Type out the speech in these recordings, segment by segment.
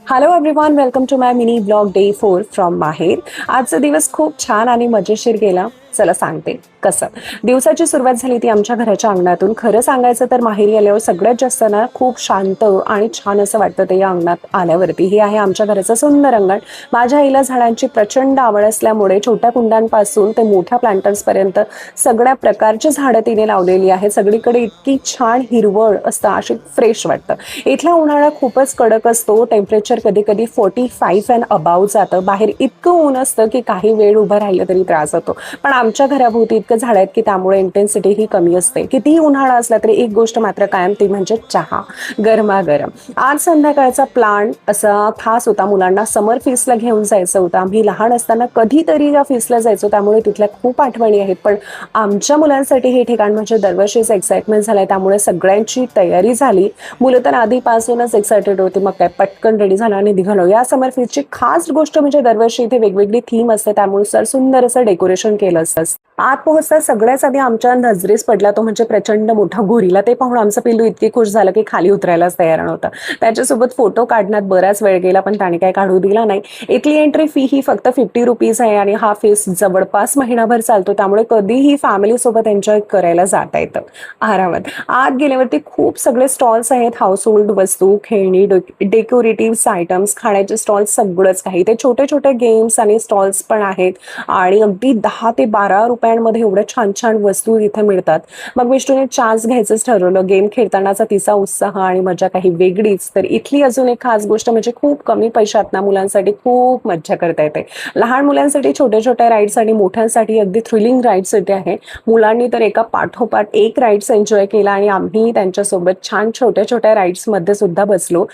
Hello everyone, welcome to my mini blog day 4 from माहेर. आजचा दिवस खूप छान आणि मजेशीर गेला. चला सांगते कसं. दिवसाची सुरुवात झाली ती आमच्या घराच्या अंगणातून. खरं सांगायचं तर माहेरी आल्यावर सगळ्यात जास्त ना खूप शांत आणि छान असं वाटतं ते या अंगणात आल्यावरती. हे आहे आमच्या घराचं सुंदर अंगण. माझ्या आईला झाडांची प्रचंड आवड असल्यामुळे छोट्या कुंडांपासून ते मोठ्या प्लांटर्सपर्यंत सगळ्या प्रकारची झाडं तिने लावलेली आहेत. सगळीकडे इतकी छान हिरवळ असतं, अशी फ्रेश वाटतं. इथला उन्हाळा खूपच कडक असतो. टेम्परेचर कधी कधी 45 अँड अबाव जातं. बाहेर इतकं ऊन असतं की काही वेळ उभं राहिलं तरी त्रास होतो. पण आमच्या घराभोवती इतकं झाड आहेत की त्यामुळे इंटेन्सिटी ही कमी असते. कितीही उन्हाळा असला तरी एक गोष्ट मात्र कायम, ती म्हणजे चहा, गरमागरम. आज संध्याकाळचा प्लॅन असा खास होता. मुलांना समर फीस्टला घेऊन जायचं होतं. आम्ही लहान असताना कधीतरी या फीस्टला जायचो, त्यामुळे तिथल्या खूप आठवणी आहेत. पण आमच्या मुलांसाठी हे ठिकाण म्हणजे दरवर्षीच एक्साइटमेंट झालंय. त्यामुळे सगळ्यांची तयारी झाली. मुलं तर आधीपासूनच एक्सायटेड होती. मग काय पटकन रेडी झालं आणि निघालो. या समर फीस्टची खास गोष्ट म्हणजे दरवर्षी इथे वेगवेगळी थीम असते, त्यामुळे सुंदर असं डेकोरेशन केलं असतं. आत पोहोचता सगळ्याच आधी आमच्या नजरेस पडला तो म्हणजे प्रचंड मोठा गोरिला. ते पाहून आमचं पिल्लू इतकी खुश झालं की खाली उतरायलाच तयार नव्हतं. त्याच्यासोबत फोटो काढण्यात बराच वेळ गेला, पण त्याने काय काढू दिला नाही. इथली एंट्री फी ही फक्त 50 रुपीज आहे आणि हा फेस्ट जवळपास महिनाभर चालतो. त्यामुळे कधीही फॅमिली सोबत एन्जॉय करायला जाता येतं आरामात. आत गेल्यावरती खूप सगळे स्टॉल्स आहेत. हाऊस होल्ड वस्तू, खेळणी, डेकोरेटिव्ह आयटम्स, खाण्याचे स्टॉल्स, सगळंच काही. ते छोटे छोटे गेम्स आणि स्टॉल्स पण आहेत आणि अगदी 10 ते 12 रुपयांमध्ये एवढ्या छान छान वस्तू इथे मिळतात. मग विष्णूने चान्स घ्यायचंच ठरवलं. गेम खेळतानाचा तिचा उत्साह आणि मजा काही वेगळीच. तर इथली अजून एक खास गोष्ट म्हणजे खूप कमी पैशात ना मुलांसाठी खूप मज्जा करता येते. लहान मुलांसाठी छोट्या छोट्या राईड्स आणि मोठ्यांसाठी अगदी थ्रिलिंग राईड्स इथे आहे. मुलांनी तर एका पाठोपाठ एक राईड्स एन्जॉय केला आणि आम्ही त्यांच्यासोबत छान छोट्या छोट्या राईड्समध्ये सुद्धा बसलो.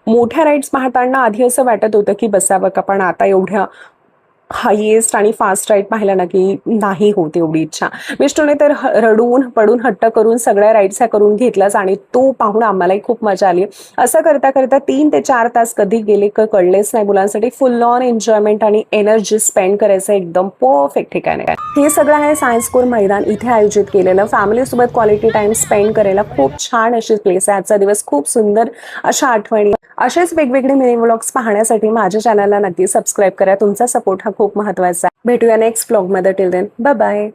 मोठ्या राईड्स पाहताना आधी असं वाटत होतं की बसावं का, पण आता एवढ्या हायेस्ट आणि फास्ट राईड पाहिला ना की नाही होत एवढी इच्छा. विष्णूने तर रडून पडून हट्ट करून सगळ्या राईड्स ह्या करून घेतल्याच आणि तो पाहून आम्हालाही खूप मजा आली. असं करता करता 3 ते 4 तास कधी गेले कळलेच नाही. मुलांसाठी फुल ऑन एन्जॉयमेंट आणि एनर्जी स्पेंड करायचं एकदम परफेक्ट ठिकाण आहे. हे सगळं आहे सायन्स कोर मैदान इथे आयोजित केलेलं. फॅमिलीसोबत क्वालिटी टाइम स्पेंड करायला खूप छान अशी प्लेस आहे. आजचा दिवस खूप सुंदर अशा आठवणी. असेच वेगवेगळे मिनी व्लॉग्स पाहण्यासाठी माझ्या चॅनलला नक्की सबस्क्राईब करा. तुमचा सपोर्ट हा खूप महत्त्वाचा आहे. भेटूया नेक्स्ट व्लॉगमध्ये. Till then bye bye.